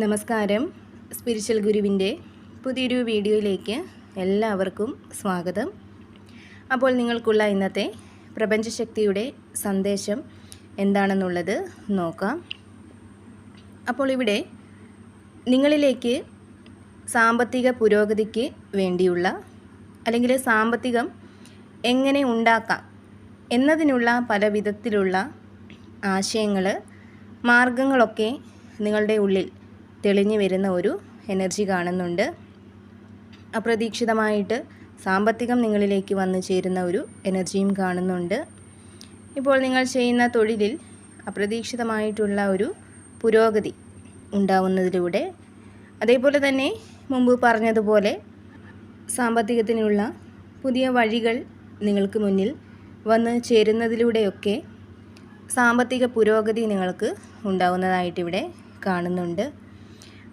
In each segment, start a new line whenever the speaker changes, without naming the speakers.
നമസ്കാരം. സ്പിരിച്വൽ ഗുരുവിൻ്റെ പുതിയൊരു വീഡിയോയിലേക്ക് എല്ലാവർക്കും സ്വാഗതം. അപ്പോൾ നിങ്ങൾക്കുള്ള ഇന്നത്തെ പ്രപഞ്ചശക്തിയുടെ സന്ദേശം എന്താണെന്നുള്ളത് നോക്കാം. അപ്പോൾ ഇവിടെ നിങ്ങളിലേക്ക് സാമ്പത്തിക പുരോഗതിക്ക് വേണ്ടിയുള്ള അല്ലെങ്കിൽ സാമ്പത്തികം എങ്ങനെ ഉണ്ടാക്കാം എന്നതിനുള്ള പല വിധത്തിലുള്ള ആശയങ്ങൾ, മാർഗങ്ങളൊക്കെ നിങ്ങളുടെ ഉള്ളിൽ തെളിഞ്ഞു വരുന്ന ഒരു എനർജി കാണുന്നുണ്ട്. അപ്രതീക്ഷിതമായിട്ട് സാമ്പത്തികം നിങ്ങളിലേക്ക് വന്നു ചേരുന്ന ഒരു എനർജിയും കാണുന്നുണ്ട്. ഇപ്പോൾ നിങ്ങൾ ചെയ്യുന്ന തൊഴിലിൽ അപ്രതീക്ഷിതമായിട്ടുള്ള ഒരു പുരോഗതി ഉണ്ടാവുന്നതിലൂടെ, അതേപോലെ തന്നെ മുമ്പ് പറഞ്ഞതുപോലെ സാമ്പത്തികത്തിനുള്ള പുതിയ വഴികൾ നിങ്ങൾക്ക് മുന്നിൽ വന്ന് ചേരുന്നതിലൂടെയൊക്കെ സാമ്പത്തിക പുരോഗതി നിങ്ങൾക്ക് ഉണ്ടാവുന്നതായിട്ടിവിടെ കാണുന്നുണ്ട്.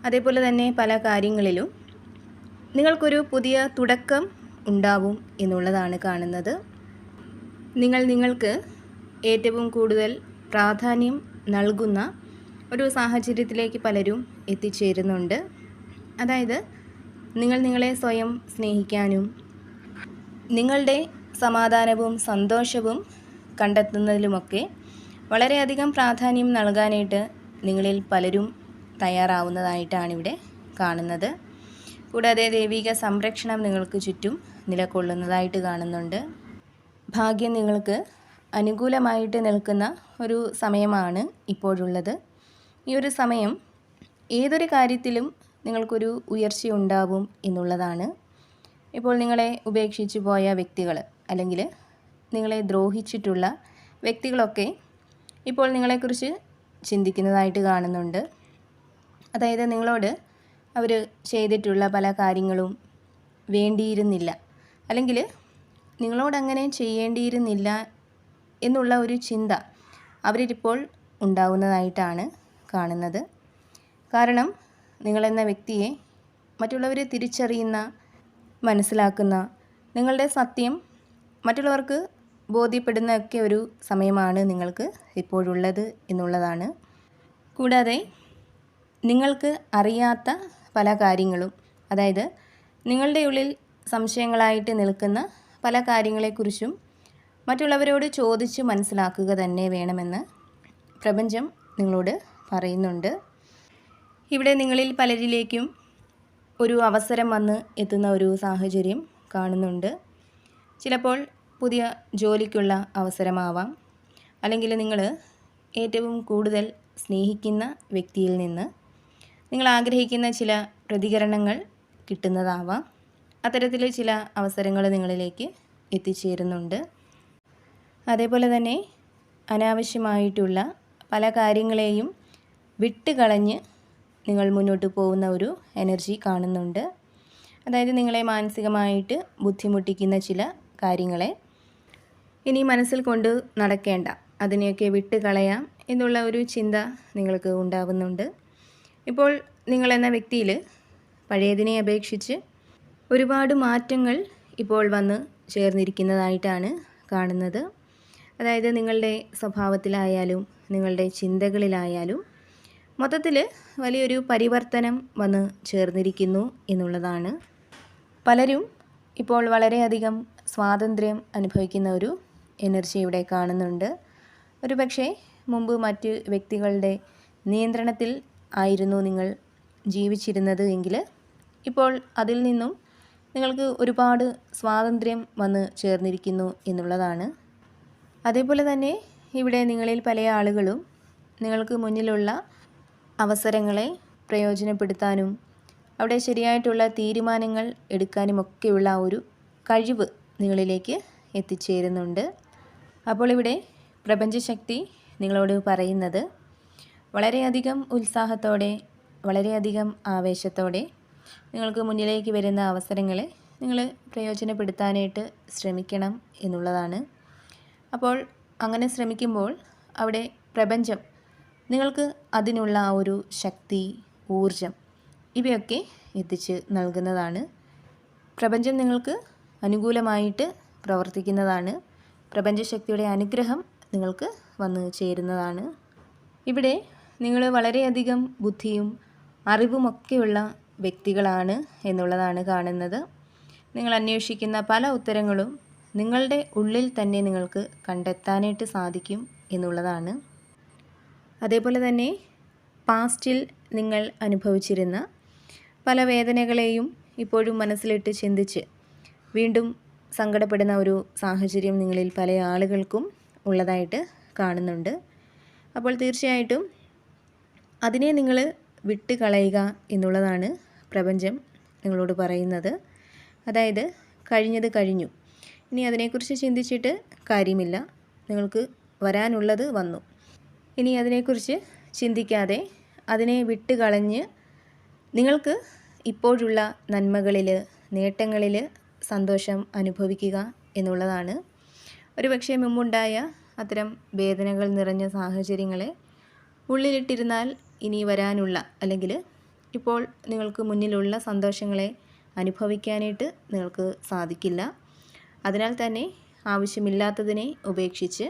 അതേപോലെ തന്നെ പല കാര്യങ്ങളിലും നിങ്ങൾക്കൊരു പുതിയ തുടക്കം ഉണ്ടാവും എന്നുള്ളതാണ് കാണുന്നത്. നിങ്ങൾക്ക് ഏറ്റവും കൂടുതൽ പ്രാധാന്യം നൽകുന്ന ഒരു സാഹചര്യത്തിലേക്ക് പലരും എത്തിച്ചേരുന്നുണ്ട്. അതായത് നിങ്ങളെ സ്വയം സ്നേഹിക്കാനും നിങ്ങളുടെ സമാധാനവും സന്തോഷവും കണ്ടെത്തുന്നതിലുമൊക്കെ വളരെയധികം പ്രാധാന്യം നൽകാനായിട്ട് നിങ്ങളിൽ പലരും തയ്യാറാവുന്നതായിട്ടാണ് ഇവിടെ കാണുന്നത്. കൂടാതെ ദൈവിക സംരക്ഷണം നിങ്ങൾക്ക് ചുറ്റും നിലകൊള്ളുന്നതായിട്ട് കാണുന്നുണ്ട്. ഭാഗ്യം നിങ്ങൾക്ക് അനുകൂലമായിട്ട് നിൽക്കുന്ന ഒരു സമയമാണ് ഇപ്പോഴുള്ളത്. ഈ ഒരു സമയം ഏതൊരു കാര്യത്തിലും നിങ്ങൾക്കൊരു ഉയർച്ചയുണ്ടാവും എന്നുള്ളതാണ്. ഇപ്പോൾ നിങ്ങളെ ഉപേക്ഷിച്ചു പോയ വ്യക്തികൾ അല്ലെങ്കിൽ നിങ്ങളെ ദ്രോഹിച്ചിട്ടുള്ള വ്യക്തികളൊക്കെ ഇപ്പോൾ നിങ്ങളെക്കുറിച്ച് ചിന്തിക്കുന്നതായിട്ട് കാണുന്നുണ്ട്. അതായത് നിങ്ങളോട് അവർ ചെയ്തിട്ടുള്ള പല കാര്യങ്ങളും വേണ്ടിയിരുന്നില്ല, അല്ലെങ്കിൽ നിങ്ങളോടങ്ങനെ ചെയ്യേണ്ടിയിരുന്നില്ല എന്നുള്ള ഒരു ചിന്ത അവരിപ്പോൾ ഉണ്ടാവുന്നതായിട്ടാണ് കാണുന്നത്. കാരണം നിങ്ങളെന്ന വ്യക്തിയെ മറ്റുള്ളവർ തിരിച്ചറിയുന്ന, മനസ്സിലാക്കുന്ന, നിങ്ങളുടെ സത്യം മറ്റുള്ളവർക്ക് ബോധ്യപ്പെടുന്നതൊക്കെ ഒരു സമയമാണ് നിങ്ങൾക്ക് ഇപ്പോഴുള്ളത് എന്നുള്ളതാണ്. കൂടാതെ നിങ്ങൾക്ക് അറിയാത്ത പല കാര്യങ്ങളും, അതായത് നിങ്ങളുടെ ഉള്ളിൽ സംശയങ്ങളായിട്ട് നിൽക്കുന്ന പല കാര്യങ്ങളെക്കുറിച്ചും മറ്റുള്ളവരോട് ചോദിച്ച് മനസ്സിലാക്കുക തന്നെ വേണമെന്ന് പ്രപഞ്ചം നിങ്ങളോട് പറയുന്നുണ്ട്. ഇവിടെ നിങ്ങളിൽ പലരിലേക്കും ഒരു അവസരം വന്ന് എത്തുന്ന ഒരു സാഹചര്യം കാണുന്നുണ്ട്. ചിലപ്പോൾ പുതിയ ജോലിക്കുള്ള അവസരമാവാം, അല്ലെങ്കിൽ നിങ്ങൾ ഏറ്റവും കൂടുതൽ സ്നേഹിക്കുന്ന വ്യക്തിയിൽ നിന്ന് നിങ്ങൾ ആഗ്രഹിക്കുന്ന ചില പ്രതികരണങ്ങൾ കിട്ടുന്നതാവാം. അത്തരത്തിൽ ചില അവസരങ്ങൾ നിങ്ങളിലേക്ക് എത്തിച്ചേരുന്നുണ്ട്. അതേപോലെ തന്നെ അനാവശ്യമായിട്ടുള്ള പല കാര്യങ്ങളെയും വിട്ടുകളഞ്ഞ് നിങ്ങൾ മുന്നോട്ട് പോകുന്ന ഒരു എനർജി കാണുന്നുണ്ട്. അതായത് നിങ്ങളെ മാനസികമായിട്ട് ബുദ്ധിമുട്ടിക്കുന്ന ചില കാര്യങ്ങളെ ഇനി മനസ്സിൽ കൊണ്ട് നടക്കേണ്ട, അതിനെയൊക്കെ വിട്ടുകളയാം എന്നുള്ള ഒരു ചിന്ത നിങ്ങൾക്ക് ഉണ്ടാവുന്നുണ്ട്. ഇപ്പോൾ നിങ്ങളെന്ന വ്യക്തിയിൽ പഴയതിനെ അപേക്ഷിച്ച് ഒരുപാട് മാറ്റങ്ങൾ ഇപ്പോൾ വന്ന് ചേർന്നിരിക്കുന്നതായിട്ടാണ് കാണുന്നത്. അതായത് നിങ്ങളുടെ സ്വഭാവത്തിലായാലും നിങ്ങളുടെ ചിന്തകളിലായാലും മൊത്തത്തിൽ വലിയൊരു പരിവർത്തനം വന്ന് ചേർന്നിരിക്കുന്നു എന്നുള്ളതാണ്. പലരും ഇപ്പോൾ വളരെയധികം സ്വാതന്ത്ര്യം അനുഭവിക്കുന്ന ഒരു എനർജി ഇവിടെ കാണുന്നുണ്ട്. ഒരു പക്ഷേ മുമ്പ് മറ്റ് വ്യക്തികളുടെ നിയന്ത്രണത്തിൽ ആയിരുന്നു നിങ്ങൾ ജീവിച്ചിരുന്നത് എങ്കിൽ ഇപ്പോൾ അതിൽ നിന്നും നിങ്ങൾക്ക് ഒരുപാട് സ്വാതന്ത്ര്യം വന്ന് ചേർന്നിരിക്കുന്നു എന്നുള്ളതാണ്. അതേപോലെ തന്നെ ഇവിടെ നിങ്ങളിൽ പല ആളുകളും നിങ്ങൾക്ക് മുന്നിലുള്ള അവസരങ്ങളെ പ്രയോജനപ്പെടുത്താനും അവിടെ ശരിയായിട്ടുള്ള തീരുമാനങ്ങൾ എടുക്കാനുമൊക്കെയുള്ള ഒരു കഴിവ് നിങ്ങളിലേക്ക് എത്തിച്ചേരുന്നുണ്ട്. അപ്പോൾ ഇവിടെ പ്രപഞ്ചശക്തി നിങ്ങളോട് പറയുന്നത് വളരെയധികം ഉത്സാഹത്തോടെ, വളരെയധികം ആവേശത്തോടെ നിങ്ങൾക്ക് മുന്നിലേക്ക് വരുന്ന അവസരങ്ങളെ നിങ്ങൾ പ്രയോജനപ്പെടുത്താനായിട്ട് ശ്രമിക്കണം എന്നുള്ളതാണ്. അപ്പോൾ അങ്ങനെ ശ്രമിക്കുമ്പോൾ അവിടെ പ്രപഞ്ചം നിങ്ങൾക്ക് അതിനുള്ള ആ ഒരു ശക്തി, ഊർജം ഇവയൊക്കെ എത്തിച്ച് നൽകുന്നതാണ്. പ്രപഞ്ചം നിങ്ങൾക്ക് അനുകൂലമായിട്ട് പ്രവർത്തിക്കുന്നതാണ്. പ്രപഞ്ചശക്തിയുടെ അനുഗ്രഹം നിങ്ങൾക്ക് വന്നു ചേരുന്നതാണ്. ഇവിടെ നിങ്ങൾ വളരെയധികം ബുദ്ധിയും അറിവുമൊക്കെയുള്ള വ്യക്തികളാണ് എന്നുള്ളതാണ് കാണുന്നത്. നിങ്ങൾ അന്വേഷിക്കുന്ന പല ഉത്തരങ്ങളും നിങ്ങളുടെ ഉള്ളിൽ തന്നെ നിങ്ങൾക്ക് കണ്ടെത്താനായിട്ട് സാധിക്കും എന്നുള്ളതാണ്. അതേപോലെ തന്നെ പാസ്റ്റിൽ നിങ്ങൾ അനുഭവിച്ചിരുന്ന പല വേദനകളെയും ഇപ്പോഴും മനസ്സിലിട്ട് ചിന്തിച്ച് വീണ്ടും സങ്കടപ്പെടുന്ന ഒരു സാഹചര്യം നിങ്ങളിൽ പല ആളുകൾക്കും ഉള്ളതായിട്ട് കാണുന്നുണ്ട്. അപ്പോൾ തീർച്ചയായിട്ടും അതിനെ നിങ്ങൾ വിട്ടുകളയുക എന്നുള്ളതാണ് പ്രപഞ്ചം നിങ്ങളോട് പറയുന്നത്. അതായത് കഴിഞ്ഞത് കഴിഞ്ഞു, ഇനി അതിനെക്കുറിച്ച് ചിന്തിച്ചിട്ട് കാര്യമില്ല. നിങ്ങൾക്ക് വരാനുള്ളത് വന്നു. ഇനി അതിനെക്കുറിച്ച് ചിന്തിക്കാതെ അതിനെ വിട്ടുകളഞ്ഞ് നിങ്ങൾക്ക് ഇപ്പോഴുള്ള നന്മകളിൽ, നേട്ടങ്ങളിൽ സന്തോഷം അനുഭവിക്കുക എന്നുള്ളതാണ്. ഒരുപക്ഷെ മുമ്പുണ്ടായ അത്തരം വേദനകൾ നിറഞ്ഞ സാഹചര്യങ്ങളെ ഉള്ളിലിട്ടിരുന്നാൽ ഇനി വരാനുള്ള, അല്ലെങ്കിൽ ഇപ്പോൾ നിങ്ങൾക്ക് മുന്നിലുള്ള സന്തോഷങ്ങളെ അനുഭവിക്കാനായിട്ട് നിങ്ങൾക്ക് സാധിക്കില്ല. അതിനാൽ തന്നെ ആവശ്യമില്ലാത്തതിനെ ഉപേക്ഷിച്ച്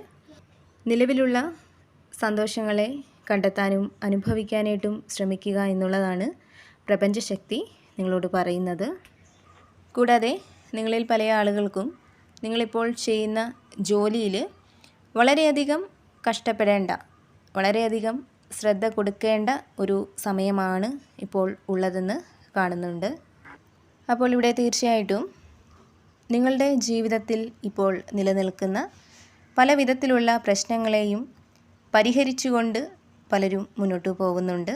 നിലവിലുള്ള സന്തോഷങ്ങളെ കണ്ടെത്താനും അനുഭവിക്കാനായിട്ടും ശ്രമിക്കുക എന്നുള്ളതാണ് പ്രപഞ്ചശക്തി നിങ്ങളോട് പറയുന്നത്. കൂടാതെ നിങ്ങളിൽ പല ആളുകൾക്കും നിങ്ങളിപ്പോൾ ചെയ്യുന്ന ജോലിയിൽ വളരെയധികം കഷ്ടപ്പെടേണ്ട, വളരെയധികം ശ്രദ്ധ കൊടുക്കേണ്ട ഒരു സമയമാണ് ഇപ്പോൾ ഉള്ളതെന്ന് കാണുന്നുണ്ട്. അപ്പോൾ ഇവിടെ തീർച്ചയായിട്ടും നിങ്ങളുടെ ജീവിതത്തിൽ ഇപ്പോൾ നിലനിൽക്കുന്ന പല വിധത്തിലുള്ള പ്രശ്നങ്ങളെയും പരിഹരിച്ചുകൊണ്ട് പലരും മുന്നോട്ട് പോകുന്നുണ്ട്.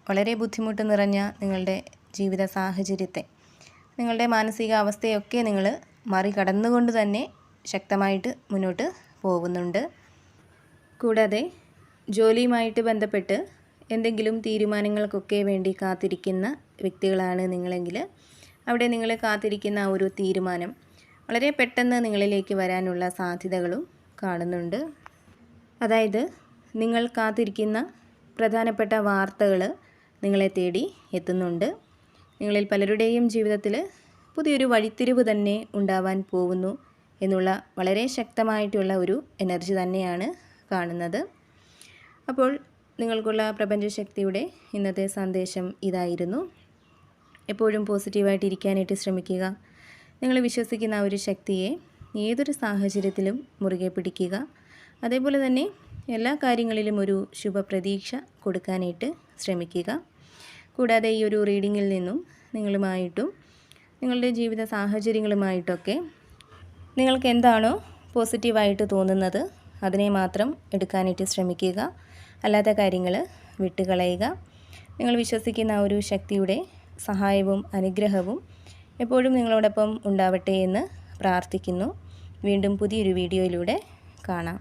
വളരെ ബുദ്ധിമുട്ട് നിറഞ്ഞ നിങ്ങളുടെ ജീവിത സാഹചര്യത്തെ, നിങ്ങളുടെ മാനസികാവസ്ഥയൊക്കെ നിങ്ങൾ മറികടന്നുകൊണ്ട് തന്നെ ശക്തമായിട്ട് മുന്നോട്ട് പോകുന്നുണ്ട്. കൂടാതെ ജോലിയുമായിട്ട് ബന്ധപ്പെട്ട് എന്തെങ്കിലും തീരുമാനങ്ങൾക്കൊക്കെ വേണ്ടി കാത്തിരിക്കുന്ന വ്യക്തികളാണ് നിങ്ങളെങ്കിൽ അവിടെ നിങ്ങൾ കാത്തിരിക്കുന്ന ഒരു തീരുമാനം വളരെ പെട്ടെന്ന് നിങ്ങളിലേക്ക് വരാനുള്ള സാധ്യതകളും കാണുന്നുണ്ട്. അതായത് നിങ്ങൾ കാത്തിരിക്കുന്ന പ്രധാനപ്പെട്ട വാർത്തകൾ നിങ്ങളെ തേടി എത്തുന്നുണ്ട്. നിങ്ങളിൽ പലരുടെയും ജീവിതത്തിൽ പുതിയൊരു വഴിത്തിരിവ് തന്നെ ഉണ്ടാവാൻ പോകുന്നു എന്നുള്ള വളരെ ശക്തമായിട്ടുള്ള ഒരു എനർജി തന്നെയാണ് കാണുന്നത്. അപ്പോൾ നിങ്ങൾക്കുള്ള പ്രപഞ്ചശക്തിയുടെ ഇന്നത്തെ സന്ദേശം ഇതായിരുന്നു. എപ്പോഴും പോസിറ്റീവായിട്ട് ഇരിക്കാനായിട്ട് ശ്രമിക്കുക. നിങ്ങൾ വിശ്വസിക്കുന്ന ഒരു ശക്തിയെ ഏതൊരു സാഹചര്യത്തിലും മുറുകെ പിടിക്കുക. അതേപോലെ തന്നെ എല്ലാ കാര്യങ്ങളിലും ഒരു ശുഭപ്രതീക്ഷ കൊടുക്കാനായിട്ട് ശ്രമിക്കുക. കൂടാതെ ഈ ഒരു റീഡിങ്ങിൽ നിന്നും നിങ്ങളുമായിട്ടും നിങ്ങളുടെ ജീവിത സാഹചര്യങ്ങളുമായിട്ടൊക്കെ നിങ്ങൾക്ക് എന്താണോ പോസിറ്റീവായിട്ട് തോന്നുന്നത് അതിനെ മാത്രം എടുക്കാനായിട്ട് ശ്രമിക്കുക. അല്ലാത്ത കാര്യങ്ങൾ വിട്ടുകളയുക. നിങ്ങൾ വിശ്വസിക്കുന്ന ഒരു ശക്തിയുടെ സഹായവും അനുഗ്രഹവും എപ്പോഴും നിങ്ങളോടൊപ്പം ഉണ്ടാവട്ടെ എന്ന് പ്രാർത്ഥിക്കുന്നു. വീണ്ടും പുതിയൊരു വീഡിയോയിലൂടെ കാണാം.